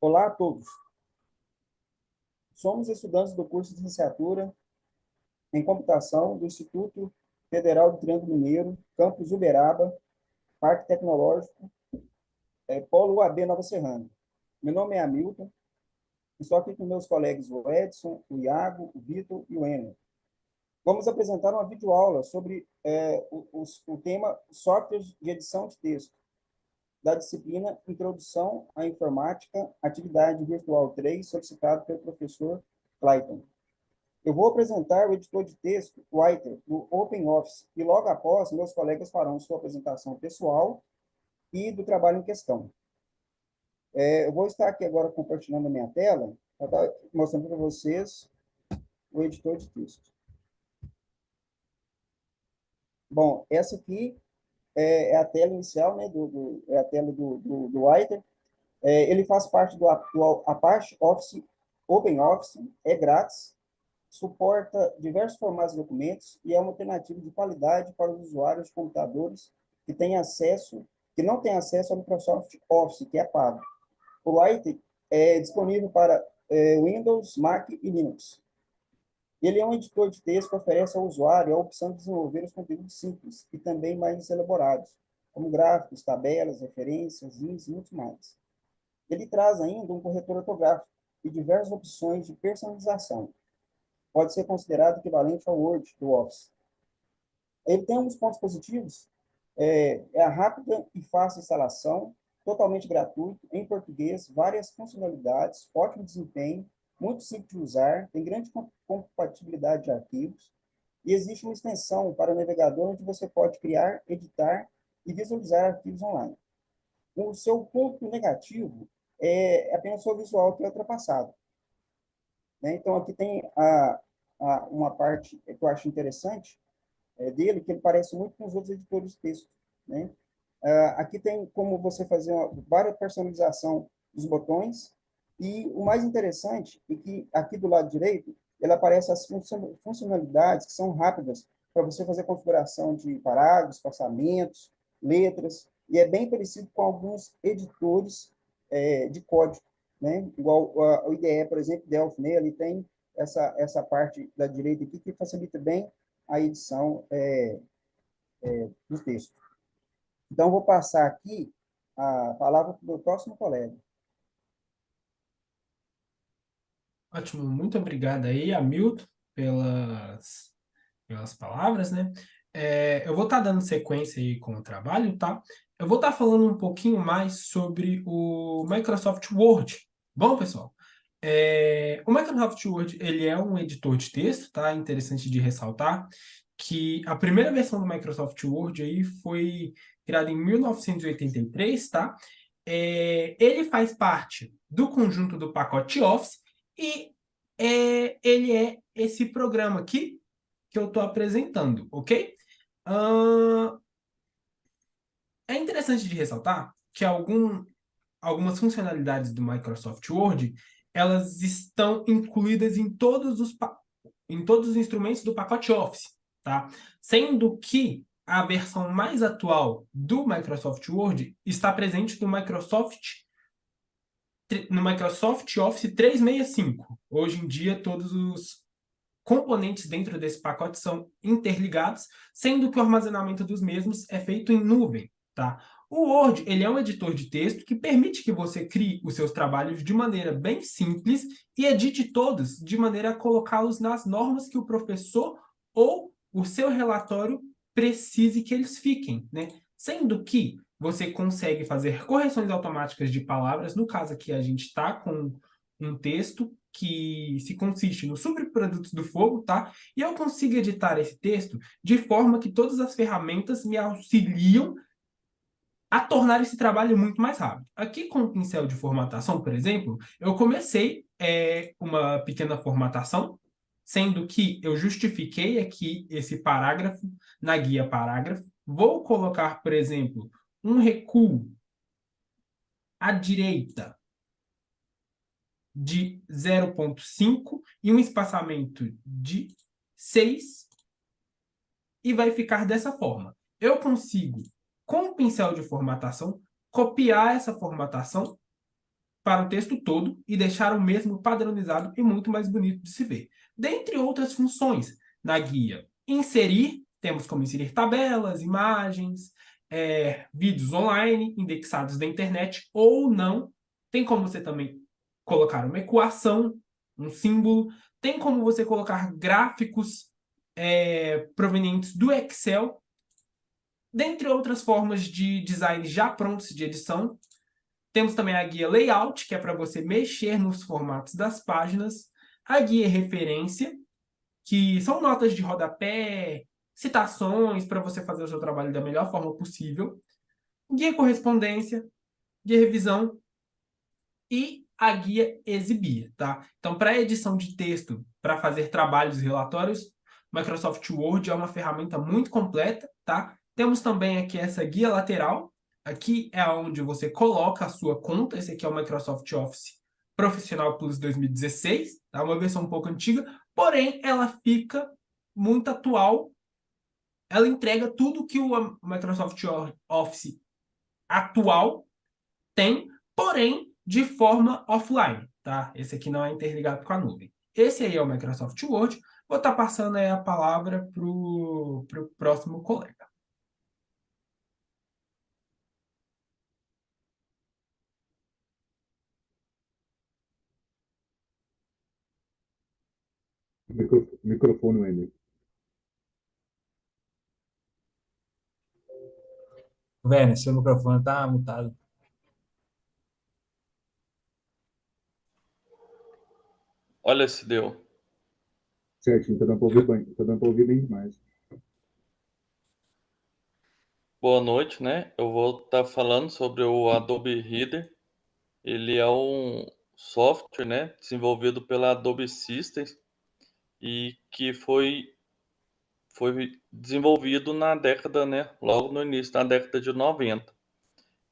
Olá a todos. Somos estudantes do curso de licenciatura em computação do Instituto Federal do Triângulo Mineiro, campus Uberaba, Parque Tecnológico, Polo UAB Nova Serrana. Meu nome é Hamilton, estou aqui com meus colegas o Edson, o Iago, o Vitor e o Enio. Vamos apresentar uma videoaula sobre o tema softwares de edição de texto, da disciplina Introdução à Informática, atividade virtual 3, solicitado pelo professor Clayton. Eu vou apresentar o editor de texto, Writer, do OpenOffice, e logo após, meus colegas farão sua apresentação pessoal e do trabalho em questão. Eu vou estar aqui agora compartilhando a minha tela, para estar mostrando para vocês o editor de texto. Bom, essa aqui é a tela inicial, né, é a tela do Writer. Ele faz parte do Apache Office, OpenOffice, é grátis, suporta diversos formatos de documentos e é uma alternativa de qualidade para os usuários de computadores que não têm acesso ao Microsoft Office, que é pago. O Writer é disponível para Windows, Mac e Linux. Ele é um editor de texto que oferece ao usuário a opção de desenvolver os conteúdos simples e também mais elaborados, como gráficos, tabelas, referências, links e muito mais. Ele traz ainda um corretor ortográfico e diversas opções de personalização. Pode ser considerado equivalente ao Word do Office. Ele tem uns pontos positivos, a rápida e fácil instalação, totalmente gratuito, em português, várias funcionalidades, ótimo desempenho, muito simples de usar, tem grande compatibilidade de arquivos, e existe uma extensão para o navegador onde você pode criar, editar e visualizar arquivos online. O seu ponto negativo é apenas o visual, que é ultrapassado. Né? Então, aqui tem uma parte que eu acho interessante dele, que ele parece muito com os outros editores de texto. Né? Aqui tem como você fazer várias personalização dos botões, e o mais interessante é que aqui do lado direito, ele aparece as funcionalidades que são rápidas para você fazer configuração de parágrafos, espaçamentos, letras, e é bem parecido com alguns editores de código, né? Igual o IDE, por exemplo, Delphi, né? Ele tem essa parte da direita aqui que facilita bem a edição do texto. Então, vou passar aqui a palavra para o meu próximo colega. Ótimo, muito obrigado aí, Hamilton, pelas palavras, né? Eu vou estar dando sequência aí com o trabalho, tá? Eu vou estar falando um pouquinho mais sobre o Microsoft Word. Bom, pessoal, o Microsoft Word, ele é um editor de texto, tá? Interessante de ressaltar que a primeira versão do Microsoft Word aí foi criada em 1983, tá? Ele faz parte do conjunto do pacote Office e ele é esse programa aqui que eu estou apresentando, ok? É interessante de ressaltar que algumas funcionalidades do Microsoft Word, elas estão incluídas em todos os instrumentos do pacote Office, tá? Sendo que a versão mais atual do Microsoft Word está presente no Microsoft Office 365. Hoje em dia, todos os componentes dentro desse pacote são interligados, sendo que o armazenamento dos mesmos é feito em nuvem, tá? O Word, ele é um editor de texto que permite que você crie os seus trabalhos de maneira bem simples e edite todos de maneira a colocá-los nas normas que o professor ou o seu relatório precise que eles fiquem, né? Sendo que você consegue fazer correções automáticas de palavras, no caso aqui a gente está com um texto que se consiste nos subprodutos do fogo, tá? E eu consigo editar esse texto de forma que todas as ferramentas me auxiliam a tornar esse trabalho muito mais rápido. Aqui com o pincel de formatação, por exemplo, eu comecei uma pequena formatação, sendo que eu justifiquei aqui esse parágrafo na guia parágrafo. Vou colocar, por exemplo, um recuo à direita de 0,5 e um espaçamento de 6 e vai ficar dessa forma. Eu consigo, com o pincel de formatação, copiar essa formatação para o texto todo e deixar o mesmo padronizado e muito mais bonito de se ver. Dentre outras funções, na guia inserir, temos como inserir tabelas, imagens, vídeos online, indexados da internet ou não. Tem como você também colocar uma equação, um símbolo. Tem como você colocar gráficos provenientes do Excel, dentre outras formas de design já prontos de edição. Temos também a guia Layout, que é para você mexer nos formatos das páginas. A guia Referência, que são notas de rodapé, citações para você fazer o seu trabalho da melhor forma possível. Guia Correspondência, guia Revisão e a guia Exibir, tá? Então, para edição de texto, para fazer trabalhos e relatórios, Microsoft Word é uma ferramenta muito completa, tá? Temos também aqui essa guia lateral. Aqui é onde você coloca a sua conta. Esse aqui é o Microsoft Office Profissional Plus 2016, tá? Uma versão um pouco antiga, porém ela fica muito atual. Ela entrega tudo que o Microsoft Office atual tem, porém de forma offline, tá? Esse aqui não é interligado com a nuvem. Esse aí é o Microsoft Word. Vou estar passando aí a palavra para o próximo colega. Microfone, Wender. Vênia, seu microfone tá mutado. Olha se deu. Certinho, tá dando pra ouvir bem, tá dando pra ouvir bem demais. Boa noite, né? Eu vou estar falando sobre o Adobe Reader. Ele é um software, né, desenvolvido pela Adobe Systems e que foi desenvolvido na década, né, logo no início da década de 90.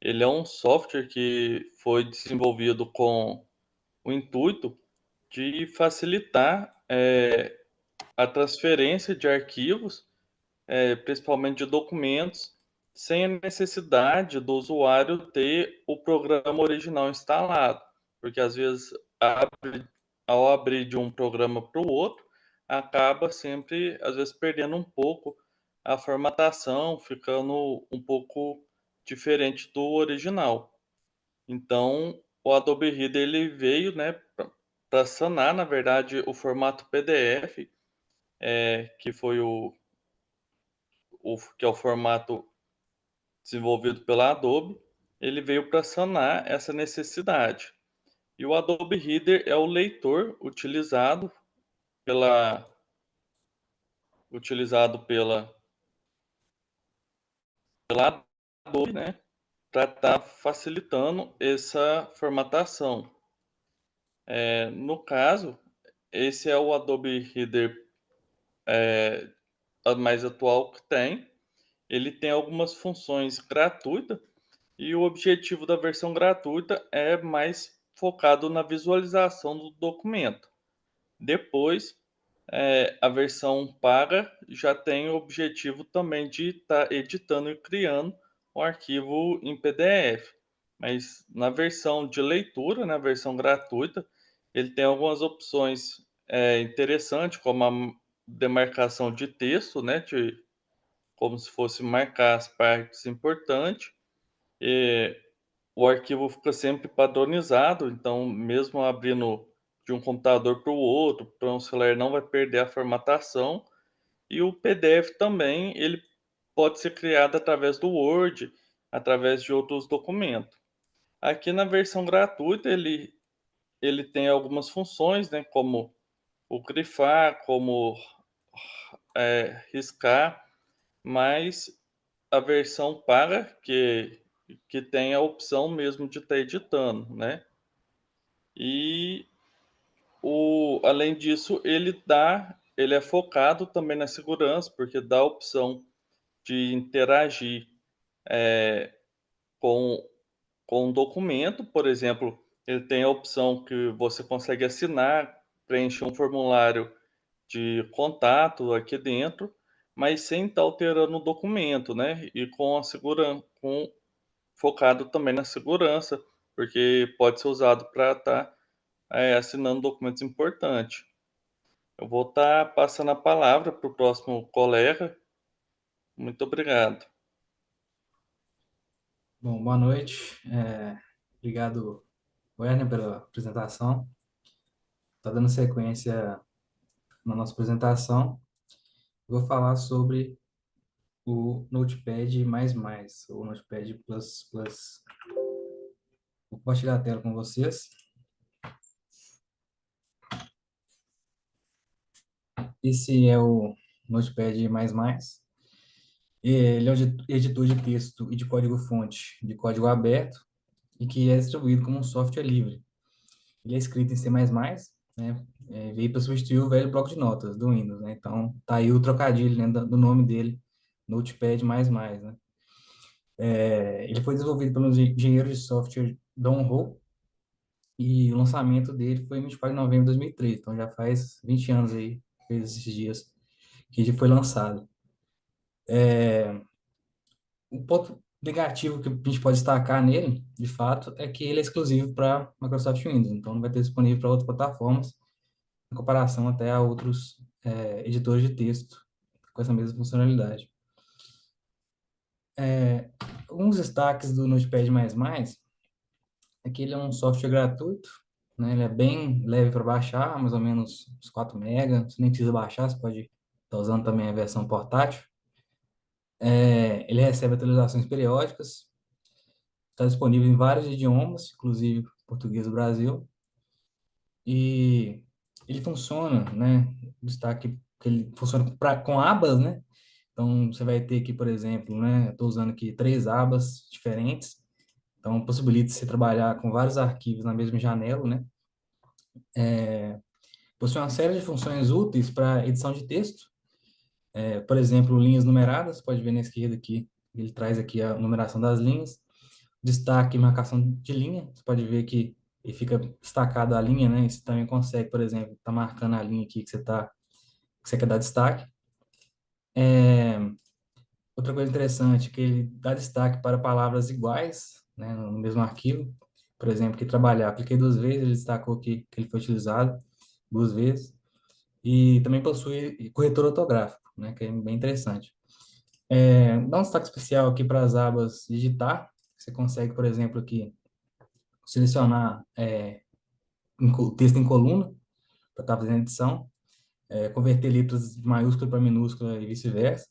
Ele é um software que foi desenvolvido com o intuito de facilitar a transferência de arquivos, principalmente de documentos, sem a necessidade do usuário ter o programa original instalado, porque às vezes ao abrir de um programa para o outro, acaba sempre, às vezes, perdendo um pouco a formatação, ficando um pouco diferente do original. Então, o Adobe Reader ele veio, né, para sanar, na verdade, o formato PDF, que foi que é o formato desenvolvido pela Adobe, ele veio para sanar essa necessidade. E o Adobe Reader é o leitor utilizado pela Adobe, né, para estar facilitando essa formatação. No caso, esse é o Adobe Reader mais atual que tem. Ele tem algumas funções gratuitas e o objetivo da versão gratuita é mais focado na visualização do documento. Depois, a versão paga já tem o objetivo também de estar editando e criando um arquivo em PDF. Mas na versão de leitura, na versão gratuita, ele tem algumas opções interessantes, como a demarcação de texto, né, como se fosse marcar as partes importantes. E o arquivo fica sempre padronizado, então mesmo abrindo de um computador para o outro, para um celular não vai perder a formatação. E o PDF também, ele pode ser criado através do Word, através de outros documentos. Aqui na versão gratuita, ele tem algumas funções, né, como o grifar, como riscar, mas a versão paga, que tem a opção mesmo de estar editando, né? E além disso, ele é focado também na segurança, porque dá a opção de interagir com, com um documento, por exemplo, ele tem a opção que você consegue assinar, preencher um formulário de contato aqui dentro, mas sem estar alterando o documento, né? E com a segurança, focado também na segurança, porque pode ser usado para estar assinando documentos importantes. Eu vou estar passando a palavra para o próximo colega. Muito obrigado. Bom, boa noite. Obrigado, Werner, pela apresentação. Está dando sequência na nossa apresentação. Vou falar sobre o Notepad++, ou Notepad++. Vou compartilhar a tela com vocês. Esse é o Notepad++. Ele é um editor de texto e de código-fonte de código aberto e que é distribuído como um software livre. Ele é escrito em C++, né? Veio para substituir o velho bloco de notas do Windows, né? Então, tá aí o trocadilho, né, do nome dele, Notepad++, né? Ele foi desenvolvido pelo engenheiro de software Don Ho e o lançamento dele foi em 24 de novembro de 2003, então já faz 20 anos aí, fez esses dias, que ele foi lançado. Um ponto negativo que a gente pode destacar nele, de fato, é que ele é exclusivo para Microsoft Windows, então não vai ter disponível para outras plataformas, em comparação até a outros editores de texto com essa mesma funcionalidade. Alguns destaques do Notepad++ é que ele é um software gratuito, né? Ele é bem leve para baixar, mais ou menos uns 4 MB, você nem precisa baixar, você pode estar usando também a versão portátil. Ele recebe atualizações periódicas, está disponível em vários idiomas, inclusive português do Brasil, e ele funciona, né? Destaque que ele funciona com abas, né? Então, você vai ter aqui, por exemplo, né? Estou usando aqui 3 abas diferentes, então possibilita você trabalhar com vários arquivos na mesma janela, né? Possui uma série de funções úteis para edição de texto, por exemplo, linhas numeradas, você pode ver na esquerda aqui, ele traz aqui a numeração das linhas, destaque e marcação de linha, você pode ver que ele fica destacado a linha, né? E você também consegue, por exemplo, estar marcando a linha aqui que você quer dar destaque. Outra coisa interessante é que ele dá destaque para palavras iguais, né, no mesmo arquivo. Por exemplo, que trabalhar, apliquei 2 vezes, ele destacou que ele foi utilizado 2 vezes. E também possui corretor ortográfico, né, que é bem interessante. Dá um destaque especial aqui para as abas digitar. Você consegue, por exemplo, aqui selecionar o texto em coluna para estar fazendo edição, converter letras de maiúscula para minúscula e vice-versa,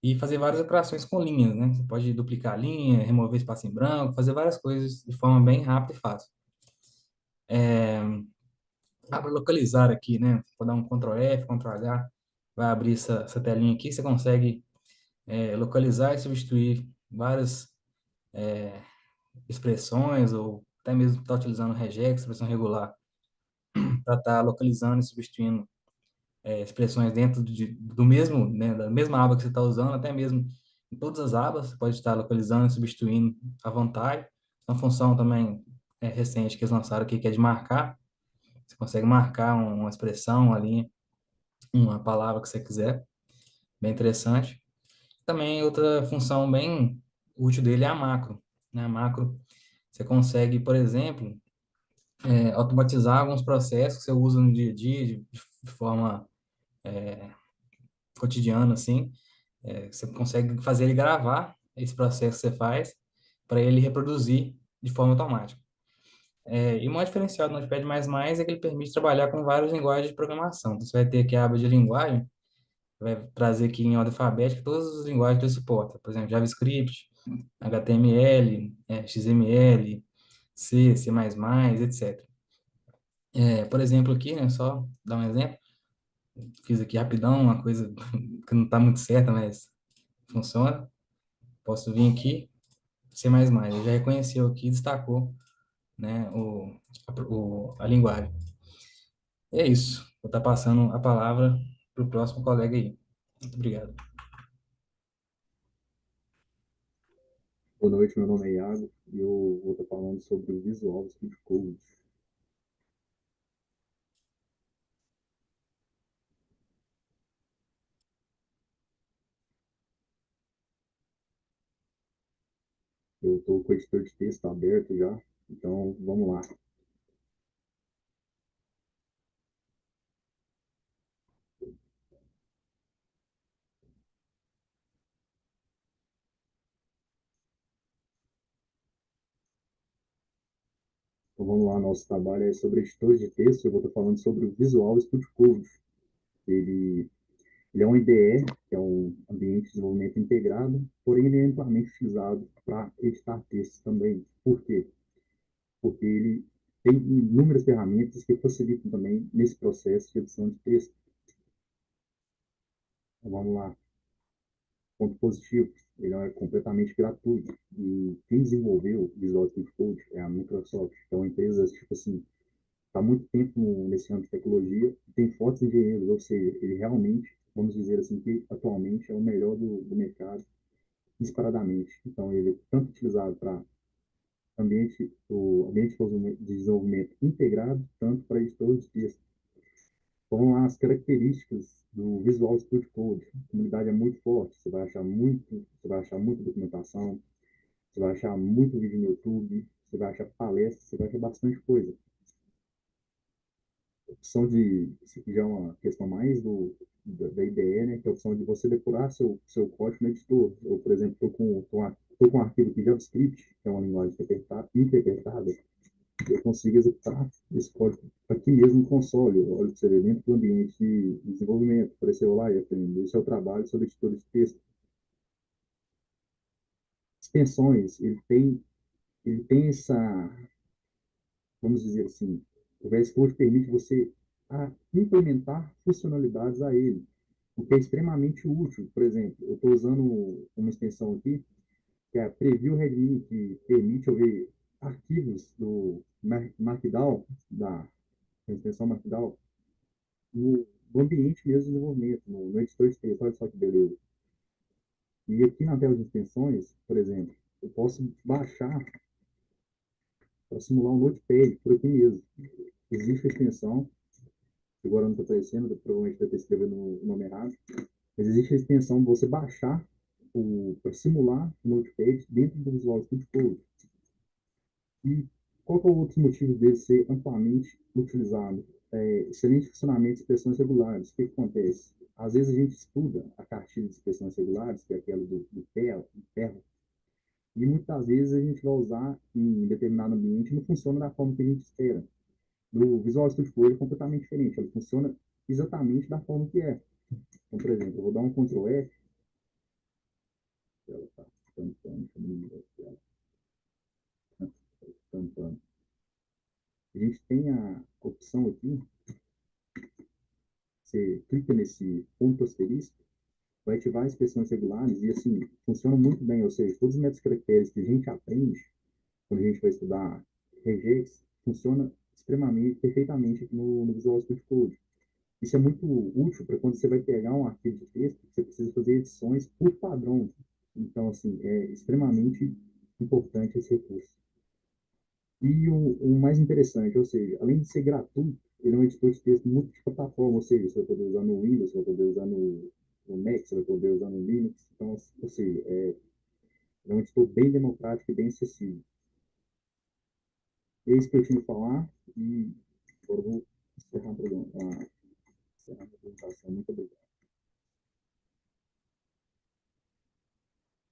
e fazer várias operações com linhas, né? Você pode duplicar a linha, remover espaço em branco, fazer várias coisas de forma bem rápida e fácil. Para localizar aqui, né? Vou dar um Ctrl F, Ctrl H, vai abrir essa telinha aqui, você consegue localizar e substituir várias expressões, ou até mesmo estar utilizando regex, expressão regular, para estar localizando e substituindo expressões dentro do mesmo, né, da mesma aba que você está usando, até mesmo em todas as abas, você pode estar localizando e substituindo à vontade. Uma função também recente que eles lançaram aqui, que é de marcar. Você consegue marcar uma expressão, uma linha, uma palavra que você quiser. Bem interessante. Também outra função bem útil dele é a macro. Né? A macro, você consegue, por exemplo, automatizar alguns processos que você usa no dia a dia de forma cotidiana, assim. Você consegue fazer ele gravar esse processo que você faz para ele reproduzir de forma automática. E o maior diferencial do Notepad++ é que ele permite trabalhar com várias linguagens de programação. Então, você vai ter aqui a aba de linguagem, vai trazer aqui em ordem alfabética todas as linguagens que ele suporta. Por exemplo, JavaScript, HTML, XML, C, C++, etc. Por exemplo, aqui, né, só dar um exemplo, fiz aqui rapidão, uma coisa que não está muito certa, mas funciona. Posso vir aqui, C++, ele já reconheceu aqui, destacou, né, a linguagem. É isso. Vou estar passando a palavra para o próximo colega aí. Muito obrigado. Boa noite, meu nome é Iago e eu vou estar falando sobre o Visual Studio Code. Eu estou com o editor de texto aberto já, então vamos lá. Então vamos lá, nosso trabalho é sobre editores de texto, eu vou estar falando sobre o Visual Studio Code. Ele, ele é um IDE, que é um ambiente de desenvolvimento integrado, porém ele é amplamente utilizado para editar textos também. Por quê? Porque ele tem inúmeras ferramentas que facilitam também nesse processo de edição de texto. Então, vamos lá. Ponto positivo, ele é completamente gratuito. E quem desenvolveu o Visual Studio Code é a Microsoft, que é uma empresa, tipo assim, está há muito tempo nesse ramo de tecnologia, tem fortes engenheiros, ou seja, ele realmente, vamos dizer assim, que atualmente é o melhor do mercado, disparadamente. Então, ele é tanto utilizado para o ambiente de desenvolvimento integrado, tanto para editores de texto. Vão lá as características do Visual Studio Code. A comunidade é muito forte, você vai achar muita documentação, você vai achar muito vídeo no YouTube, você vai achar palestras, você vai achar bastante coisa. Opção de, isso aqui já é uma questão mais da IDE, né, que é a opção de você depurar seu código no editor. Eu, por exemplo, tô com um arquivo aqui JavaScript, que é uma linguagem interpretada, eu consigo executar esse código aqui mesmo no console. Olha, você vê dentro do ambiente de desenvolvimento. Apareceu lá e aprendeu. Esse é o trabalho sobre editor de texto. Extensões, ele tem essa, vamos dizer assim, o VS Code permite você implementar funcionalidades a ele, o que é extremamente útil. Por exemplo, eu estou usando uma extensão aqui, que é a Preview Readme, que permite eu ver arquivos do Markdown, da extensão Markdown, no ambiente mesmo de desenvolvimento, no editor de texto. Olha só que beleza. E aqui na tela de extensões, por exemplo, eu posso baixar para simular um notepad por aqui mesmo. Existe a extensão, agora não está aparecendo, provavelmente deve ter escrevido o nome errado, mas existe a extensão de você baixar para simular o notepad dentro do Visual Studio Code. E qual que é o outro motivo dele ser amplamente utilizado? Excelente funcionamento de expressões regulares. O que acontece? Às vezes a gente estuda a cartilha de expressões regulares, que é aquela do ferro, e muitas vezes a gente vai usar em determinado ambiente e não funciona da forma que a gente espera. No Visual Studio Code é completamente diferente, ele funciona exatamente da forma que é. Então, por exemplo, eu vou dar um Ctrl F, ela está tampando, tampando. A gente tem a opção aqui, você clica nesse ponto asterisco, vai ativar inspeções regulares e, assim, funciona muito bem. Ou seja, todos os métodos caracteres que a gente aprende quando a gente vai estudar regex, funciona extremamente, perfeitamente aqui no Visual Studio Code. Isso é muito útil para quando você vai pegar um arquivo de texto, você precisa fazer edições por padrão. Então, assim, é extremamente importante esse recurso. E o mais interessante, ou seja, além de ser gratuito, ele é um editor de texto multiplataforma, ou seja, você vai poder usar no Windows, você vai poder usar no Mac, você vai poder usar no Linux. Então, ou seja, é um editor bem democrático e bem acessível. É isso que eu tinha que falar e agora eu vou encerrar a apresentação. Muito obrigado.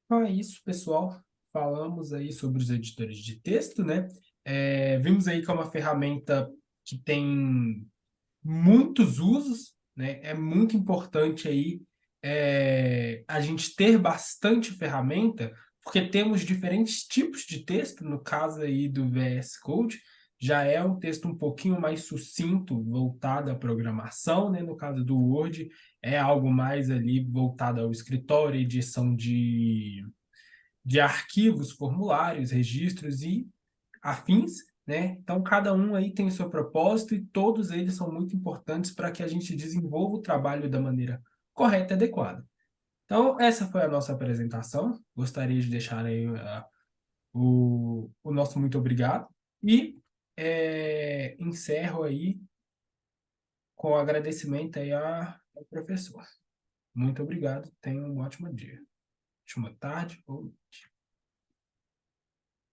Então é isso, pessoal. Falamos aí sobre os editores de texto, né? Vimos aí que é uma ferramenta que tem muitos usos, né? É muito importante aí a gente ter bastante ferramenta, porque temos diferentes tipos de texto, no caso aí do VS Code, já é um texto um pouquinho mais sucinto, voltado à programação, né? No caso do Word, é algo mais ali voltado ao escritório, edição de arquivos, formulários, registros e afins, né? Então, cada um aí tem o seu propósito e todos eles são muito importantes para que a gente desenvolva o trabalho da maneira correta e adequada. Então, essa foi a nossa apresentação. Gostaria de deixar aí o nosso muito obrigado e encerro aí com agradecimento aí ao professor. Muito obrigado. Tenha um ótimo dia. Ótima tarde ou noite.